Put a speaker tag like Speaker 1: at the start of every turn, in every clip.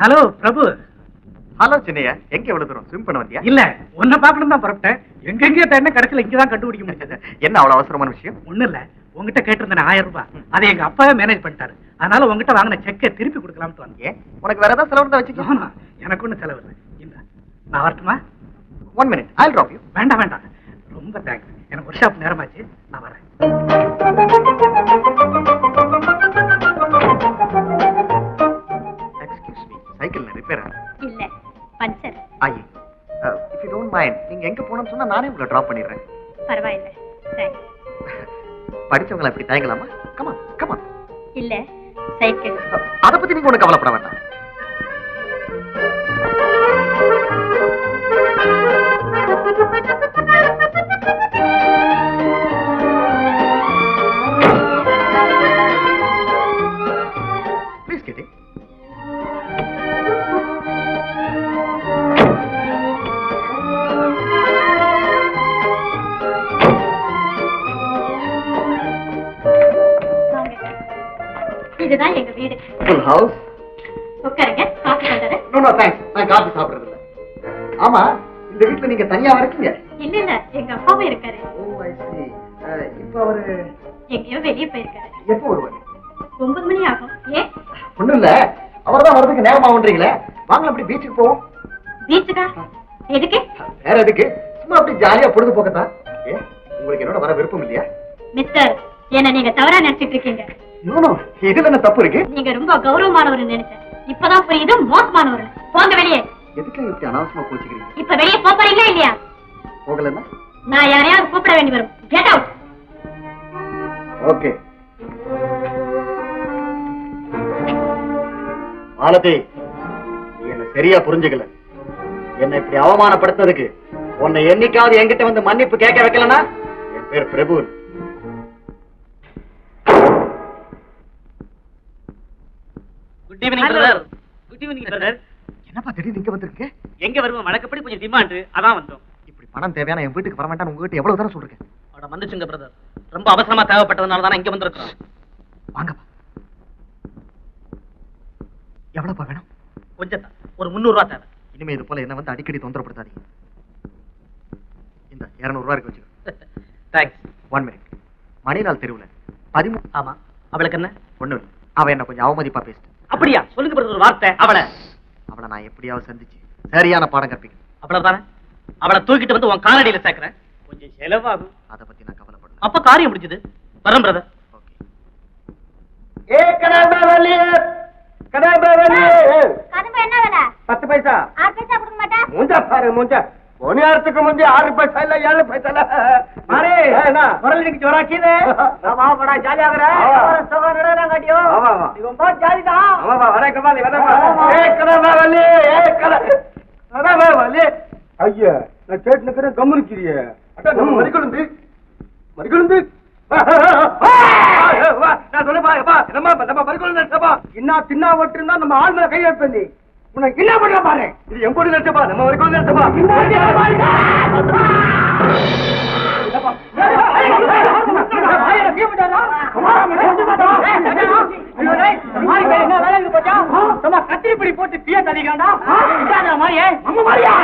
Speaker 1: Hello பிரபு.
Speaker 2: Hello Chinnaiya, எங்க எவ்வளவு தூரம் ஸ்விம் பண்ண வந்தியா?
Speaker 1: இல்ல, உன்னை பார்க்கணும் தான் புறப்பட்டேன். எங்கெங்கயோ தேடின கடைசியில இங்கதான் கண்டுபிடிக்க முடிஞ்சது.
Speaker 2: என்ன அவ்வளவு அவசரமான விஷயம்?
Speaker 1: ஒண்ணு இல்ல, உங்ககிட்ட கேட்டிருந்தேன் 1000 ரூபாய். அதை எங்க அப்பாவே மேனேஜ் பண்ணிட்டாரு. அதனால உங்ககிட்ட வாங்கின செக்கை திருப்பி கொடுக்கலாம்னு வந்தேன்.
Speaker 2: உனக்கு வேற ஏதாவது செலவு இருந்தா வச்சுக்கோ.
Speaker 1: எனக்கு ஒண்ணு செலவு இல்லை. இந்த நான் வரட்டுமா?
Speaker 2: 1 minute, I'll drop you.
Speaker 1: வேண்டாம் வேண்டாம், ரொம்ப தேங்க்ஸ். எனக்கு ஒர்க் ஷாப் நேரமாச்சு, நான் வரேன்.
Speaker 2: எக்ஸ்கியூஸ் மீ, சைக்கிள் ரிப்பேர்
Speaker 3: இல்ல, பஞ்சர்.
Speaker 2: ஐயே, if you don't mind, நீங்க எங்க போகணும்னு சொன்னா நானே உங்களை டிராப் பண்ணிடுறேன்.
Speaker 3: பரவாயில்லை, தேங்க்ஸ்.
Speaker 2: படிச்சவங்களை இப்படி தயங்கலாமா? கமா கமா.
Speaker 3: இல்ல, சைக்கிள்.
Speaker 2: அத பத்தி நீங்க ஒண்ணு கவலைப்பட வேண்டாம். ப்ளீஸ் கேட்டி.
Speaker 3: இதுதான் எங்க வீடு.
Speaker 2: Full house.
Speaker 3: உட்காருங்க, காஃபி கொண்டாரு.
Speaker 2: நோ நோ தேங்க்ஸ், நான் காபி சாப்பிடுறது இல்ல. ஆமா, இந்த வீட்ல நீங்க தனியா இருக்கீங்க?
Speaker 3: இல்ல இல்ல, எங்க அப்பாவும் இருக்காரு.
Speaker 2: ஓ ஐ சீ. இப்போ அவரு
Speaker 3: எங்கேயோ வெளியே போயிருக்காரு.
Speaker 2: எப்போ வருவாரு?
Speaker 3: 9 மணி ஆகும். ஏன்?
Speaker 2: ஒண்ணும் இல்ல, அவர்தான் வரதுக்கு நேரமா ஒன்றீங்களே. வாங்க அப்படி பீச்சுக்கு போவோம்.
Speaker 3: பீச்சுக்கா? எதுக்கு?
Speaker 2: வேற எதுக்கு, சும்மா அப்படி ஜாலியா பொழுதுபோக்கத்தான். உங்களுக்கு என்னோட வர விருப்பம் இல்லையா?
Speaker 3: மிஸ்டர், என்ன நீங்க தவறா நினைச்சிட்டு இருக்கீங்க.
Speaker 2: இதுல என்ன தப்பு இருக்கு?
Speaker 3: நீங்க ரொம்ப கௌரவமானவர் நினைச்சேன். இப்பதான் புரியுது மோசமானவர். போங்க வெளியே.
Speaker 2: எதுக்கு இப்படி அனாவசியமா கோச்சிக்கிறீங்க?
Speaker 3: இப்ப வெளியே போறீங்களா இல்லையா?
Speaker 2: போகலன்னா
Speaker 3: நான் யாரையாவது கூப்பிட வேண்டி வரும். Get out.
Speaker 2: ஓகே. மாலதி, நீ என்ன சரியா புரிஞ்சுக்கல. என்ன இப்படி அவமானப்படுத்ததுக்கு உன்னை என்னைக்காவது என்கிட்ட வந்து மன்னிப்பு கேட்க வைக்கலனா என் பேர் Prabhu.
Speaker 4: Good evening brother. Good evening brother.
Speaker 2: என்னப்பா திடீர்னு இங்க வந்திருக்கீங்க?
Speaker 4: எங்க வருவோம், வழக்கப்படி கொஞ்சம் டிமாண்ட், அதான் வந்தோம்.
Speaker 2: இப்படி பணம் தேவையான என் வீட்டுக்கு வர வேண்டாம் உங்ககிட்ட எவ்வளவு தரம் சொல்றேன்.
Speaker 4: அவட வந்துச்சுங்க பிரதர். ரொம்ப அவசரமா தேவைப்பட்டதுனால தானே இங்க வந்திருக்கோம்.
Speaker 2: வாங்கப்பா. எவ்வளவுப்பா வேணும்?
Speaker 4: கொஞ்சம் தான், ஒரு 300 ரூபாய் தேவை.
Speaker 2: இனிமே இது போல என்ன வந்து அடிக்கடி தொந்தரப்படுத்தாதீங்க. இந்த 200 ரூபாய் இருக்கு வச்சுக்கோ.
Speaker 4: தேங்க்ஸ்.
Speaker 2: 1 minute. மணிலால் தெருவுல 13.
Speaker 4: ஆமா, அவளுக்கு என்ன?
Speaker 2: ஒண்ணு இல்ல, அவ என்ன கொஞ்சம் அவமதிப்பா பேசிட்டு.
Speaker 4: அப்படியா? சொல்லுங்க பிரதர் ஒரு வார்த்தை. அவளை
Speaker 2: நான் எப்படியாவது சந்திச்சு சரியான பாடம் கற்பிக்கணும்.
Speaker 4: அவ்வளவுதானே? அவளை தூக்கிட்டு வந்து உன் காலடியில சேர்க்கிறேன். கொஞ்சம் செலவாகும்.
Speaker 2: அதை பத்தி நான் கவலைப்படுறேன்.
Speaker 4: அப்ப காரியம் முடிஞ்சது. வரேன் பிரதர்.
Speaker 2: ஓகே.
Speaker 3: கதம்ப என்ன வேலை?
Speaker 5: 10 பைசா.
Speaker 3: 6 பைசா கொடுக்க மாட்டா?
Speaker 5: மூஞ்சா பாரு மூஞ்சா. ஒனியாரத்துக்கு முந்தி 6 பைசா இல்ல 7 பைசா இல்ல. மாரே என்ன வரலிக்கு ஜோரா கீதே. வா बड़ा ஜாலி ஆகற. சவா நடனா காட்டியோ. வா வா. நீ ரொம்ப ஜாலி தான். வா வா வரே கமாலி வரே. கதம்ப வலி. கதம்ப வலி. ஐயா, நான் சேட் நிக்கற கம்முனிக்கிறியே. அட நம்ம மரிக்குளுந்து. மரிக்குளுந்து. வா நான் சொல்ல பா நம்ம மரிக்குளுந்து சபா. இன்னா தின்னா வட்டிருந்தா நம்ம ஆள் மேல கை வைப்பேன். உனக்கு என்ன பண்ண பாரு. இது எம்போடி நச்சப்பா, நம்ம வரைக்கும் நச்சப்பா. கத்திரிப்படி போட்டு தீய தள்ளிக்காண்டா மாதிரியே நம்ம மாதிரியா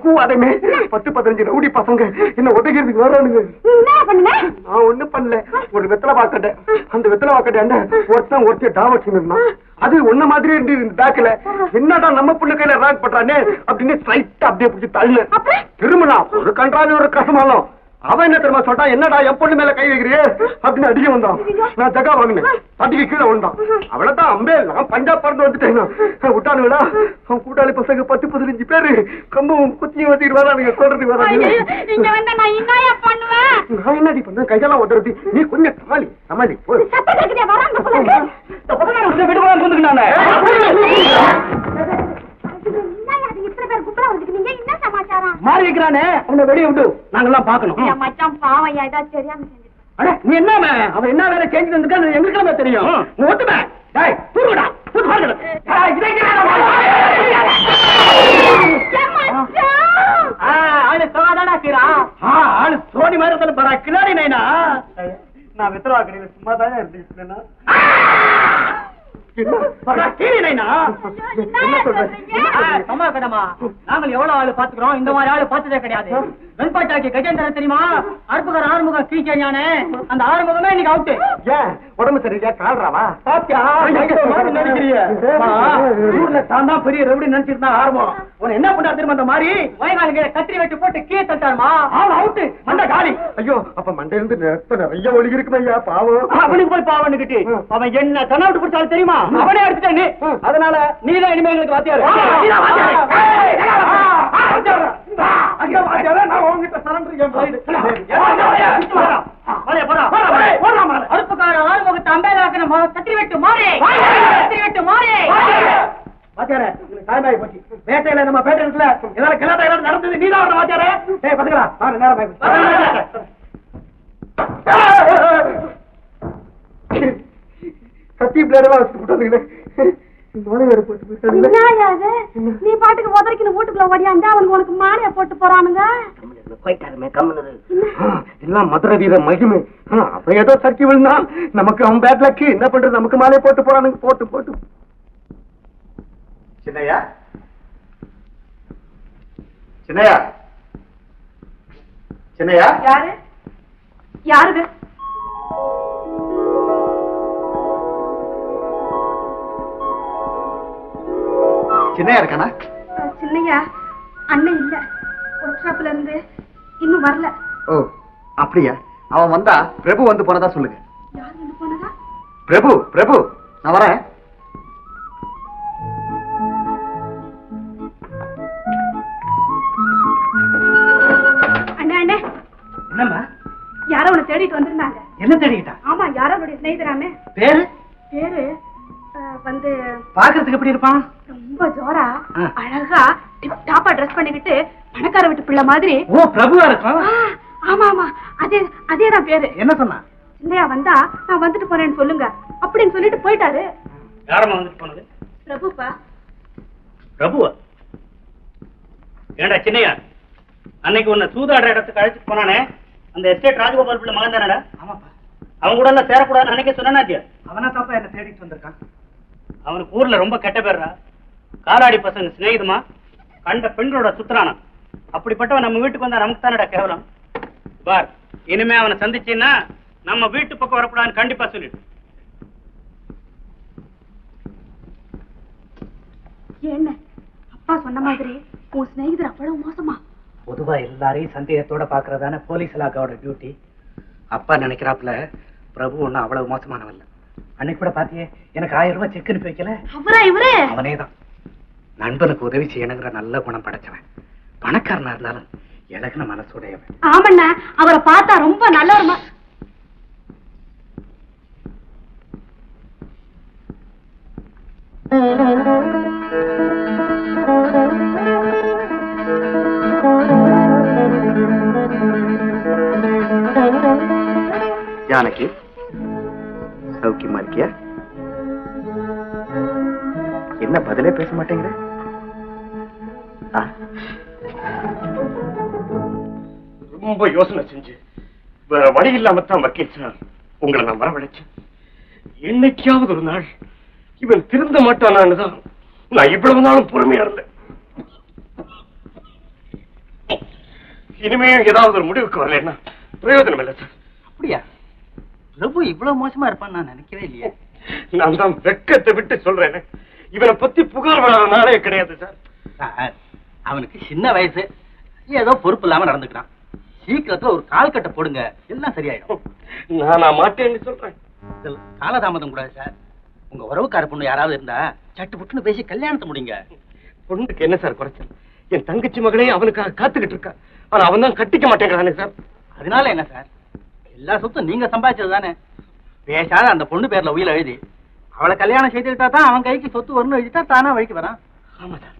Speaker 5: கூவாதமே 10-15 ரவுடி பசங்க என்ன உதைக்கிறதுக்கு வரானுங்க. நான் ஒண்ணும் பண்ணல, ஒரு வெத்தலை பாக்கட்டேன். அந்த வெத்தலை பாக்கட்டேன் ஒருத்தன் ஒருத்தர் டாவட்சின்னு இருந்தான். அது ஒன்ன மாதிரி இருந்து பேக்கல என்னடா நம்ம புள்ள கையில ராக் பண்றானே அப்படின்னு ஸ்ட்ரைட்டா அப்படியே பிடிச்சி தள்ளு திரும்பினா ஒரு கன்றாவி ஒரு கசமாலம் அவன் என்ன தெரியுமா சொல்றான், என்னடா என் பொண்ணு மேல கை வைக்கிறியே அப்படின்னு அடிக்க வந்தான். நான் ஜகா வாங்கினேன், தட்டிக்கு கீழே விழுந்தான். அவ்வளவுதான் அம்பே, நான் பஞ்சாப் பறந்து வந்துட்டேன். விட்டானுங்களா அவன் கூட்டாளி பசங்க 10-15 பேரு கம்பும் குச்சியும் வச்சுட்டு வரானுங்க, சொல்றதுக்கு வராங்க. நான் என்னடி பண்ண, கையெல்லாம் ஓட்டுறது. நீ கொஞ்சம் சமாளி போய் மாறி வைக்கிறானே அவனை வெளியே விட்டு நாங்கெல்லாம் பாக்கணும். நீ என்ன அவன் என்ன வேலை செஞ்சு வந்துருக்க எங்களுக்கு தெரியும். ஒத்துமே ஆளு சோடி மாதிரி இருந்தாலும் பரா கிளாடி நைனா. நான் வித்தரவா கிடையாது, சும்மா தான் இருந்துச்சுன்னா நாங்கள் எவ்வளவு ஆளு பாத்துக்கிறோம், இந்த மாதிரி ஆளு பார்த்ததே கிடையாது. வெண்பாட்டாக்கி கஜேந்திரன் தெரியுமா, அற்புதர் ஆறுமுகம் கீழ்ச்சானே, அந்த ஆறுமுகமே இன்னைக்கு அவுட்டு. ஏன் உடம்பு சரியா கால்றாவா ஊர்ல தான் தான் பெரிய ரெவடி நினைச்சிருந்தா ஆறுமுகம். உன என்ன பண்ணா தெரியுமா, அந்த மாதிரி வயகாலிங்க கத்திரி வச்சு போட்டு கீழே தட்டாருமா, அவன் அவுட்டு மண்ட காலி. ஐயோ அப்ப மண்டையிலிருந்து நிறைய ஒளி இருக்குமே ஐயா, பாவம். அவனுக்கு போய் பாவன்னுக்கிட்டு அவன் என்ன தன்னாட்டு பிடிச்சாலும் தெரியுமா, அவனே அடிச்சுட்டேன். அதனால நீதான் இனிமே எங்களுக்கு வாத்தியாரு. அறுப்புக்கார ஆறுமுகத்தை அம்பேதாக்கன கத்திரி வெட்டு மாறே, கத்திரி வெட்டு மாறே. வாத்தியாரே டைம் ஆகி போச்சு. வேட்டையில நம்ம பேட்டை இருக்குல்ல, ஏதாவது கிளாட்ட நடந்தது நீதான் வர வாத்தியாரே. பாத்துக்கிறா நேரம் கத்தி பிளேடெல்லாம் வச்சு போட்டு
Speaker 3: நீ பாட்டுக்கு உதறிக்கணும் வீட்டுக்குள்ள ஓடியாந்தா அவனுக்கு உனக்கு மாலைய போட்டு போறானுங்க.
Speaker 5: எல்லாம் மதுரை வீர மகிமை. அப்ப ஏதோ சர்க்கி விழுந்தா நமக்கு அவன் பேட் லக்கு. என்ன பண்றது, நமக்கு மாலையை போட்டு போறானுங்க. போட்டு போட்டு
Speaker 2: சின்னையா, சின்னையா, சின்னையா.
Speaker 3: யாரு யாருது?
Speaker 2: சின்னையா இருக்கானா?
Speaker 3: சின்னையா அண்ணன் இல்ல, ஒர்க் ஷாப்ல இருந்து இன்னும் வரல.
Speaker 2: ஓ அப்படியா? அவன் வந்தா பிரபு வந்து போனதா சொல்லுங்க.
Speaker 3: யார் வந்து போனதா?
Speaker 2: பிரபு, பிரபு நான் வரேன்.
Speaker 3: அண்ணே அண்ணே.
Speaker 1: என்னம்மா?
Speaker 3: யாரோ உன்னை தேடிட்டு வந்திருந்தாங்க.
Speaker 1: என்ன தேடிக்கிட்டா?
Speaker 3: ஆமா, யாரோ அவருடைய ஸ்நேகிதராமே.
Speaker 1: பேரு
Speaker 3: பேரு வந்து
Speaker 1: பாக்குறதுக்கு எப்படி இருப்பான்?
Speaker 3: ரொம்ப ஜோரா அழகா டிப் டாப்பா ட்ரெஸ் பண்ணிக்கிட்டு பணக்கார வீட்டு பிள்ளை மாதிரி.
Speaker 1: ஓ பிரபுவா இருக்கும்.
Speaker 3: ஆமா ஆமா, அதேதான் பேரு.
Speaker 1: என்ன சொன்னா?
Speaker 3: சிந்தையா வந்தா நான் வந்துட்டு போறேன்னு சொல்லுங்க அப்படின்னு சொல்லிட்டு போயிட்டாரு.
Speaker 4: யாரம்மா வந்துட்டு போனது?
Speaker 3: பிரபுப்பா.
Speaker 4: பிரபுவா? ஏண்டா சின்னையா, அன்னைக்கு உன்னை சூதாடுற இடத்துக்கு அழைச்சிட்டு போனானே அந்த எஸ்டேட் ராஜகோபால் பிள்ளை மகன் தானடா?
Speaker 1: ஆமாப்பா.
Speaker 4: அவன் கூட எல்லாம் சேரக்கூடாதுன்னு அன்னைக்கே சொன்னா.
Speaker 1: அவனா தாப்பா என்ன தேடிட்டு வந்திருக்கான்.
Speaker 4: அவனுக்கு ஊர்ல ரொம்ப கெட்ட பேர்ரா. காலாடி பசங்க சிநேகிதமா கண்ட பெண்களோட சுத்துறானா. அப்படிப்பட்டவன் நம்ம வீட்டுக்கு வந்தா நமக்கு தானடா கேவலம். பார், இனிமே அவனை சந்திச்சீன்னா நம்ம வீட்டு பக்கம் வரக்கூடாதுன்னு கண்டிப்பா சொல்லிடு.
Speaker 3: என்ன அப்பா சொன்ன மாதிரி உன் சிநேகிதர் அவ்வளவு மோசமா?
Speaker 1: பொதுவா எல்லாரையும் சந்தேகத்தோட பாக்குறதான போலீஸ் இலாக்காவோட டியூட்டி. அப்பா நினைக்கிறாப்புல பிரபு ஒண்ணு அவ்வளவு மோசமானவல்ல. அன்னைக்கு கூட பாத்தியே, எனக்கு 1000 ரூபாய் செக் அனுப்பி வைக்கல.
Speaker 3: அவரா இவரே?
Speaker 1: அவனேதான். நண்பனுக்கு உதவி செய்யணுங்கிற நல்ல குணம் படைச்சவன். பணக்காரனா இருந்தாலும் இலகுன மனசுடையவன்.
Speaker 3: ஆமண்ணா, அவரை பார்த்தா ரொம்ப நல்லவருமா.
Speaker 2: ஜானகி, சௌக்கியமா இருக்கியா? என்ன பதிலே பேச மாட்டேங்கிற?
Speaker 5: ரொம்ப யோசனை செஞ்சு வேற வழி இல்லாமத்தான் வக்கீல் சார் உங்களை நான் வரவழைச்சேன். என்னைக்காவது ஒரு நாள் இவன் திருந்த மாட்டானான்னு தான் நான் இவ்வளவு நாளும் பொறுமையா இருந்தேன். இனிமே ஏதாவது ஒரு முடிவுக்கு வரலன்னா பிரயோஜனம் இல்லை சார்.
Speaker 4: அப்படியா? பிரபு இவ்வளவு மோசமா இருப்பான்னு நான் நினைக்கவே இல்லையே.
Speaker 5: நான் தான் வெட்கத்தை விட்டு சொல்றேன், இவனை பத்தி புகார் வராத நாளே கிடையாது சார்.
Speaker 4: அவனுக்கு சின்ன வயசு, ஏதோ பொறுப்பு இல்லாம நடந்துக்கிறான்.
Speaker 1: சீக்கிரத்துல ஒரு கால் கட்டை போடுங்க, எல்லாம் சரியாயிடும்.
Speaker 5: நான் மாட்டேன்னு சொல்றேன்.
Speaker 1: காலதாமதம் கூடாது சார். உங்க உறவுக்கார பொண்ணு யாராவது இருந்தா சட்டு புட்டுன்னு பேசி கல்யாணத்தை முடிங்க.
Speaker 5: பொண்ணுக்கு என்ன சார் குறைச்சல்? என் தங்கச்சி மகளே அவனுக்காக காத்துக்கிட்டு இருக்கா. ஆனா அவன் தான் கட்டிக்க மாட்டேங்கிறானே சார்.
Speaker 1: அதனால என்ன சார், எல்லா சொத்தும் நீங்க சம்பாதிச்சது தானே. பேசாத அந்த பொண்ணு பேர்ல உயிரை எழுதி அவளை கல்யாணம் செய்துக்கிட்டா தான் அவன் கைக்கு சொத்து வரணும் எழுதிட்டா தானா வழிக்கு வரான்.
Speaker 5: ஆமா சார்.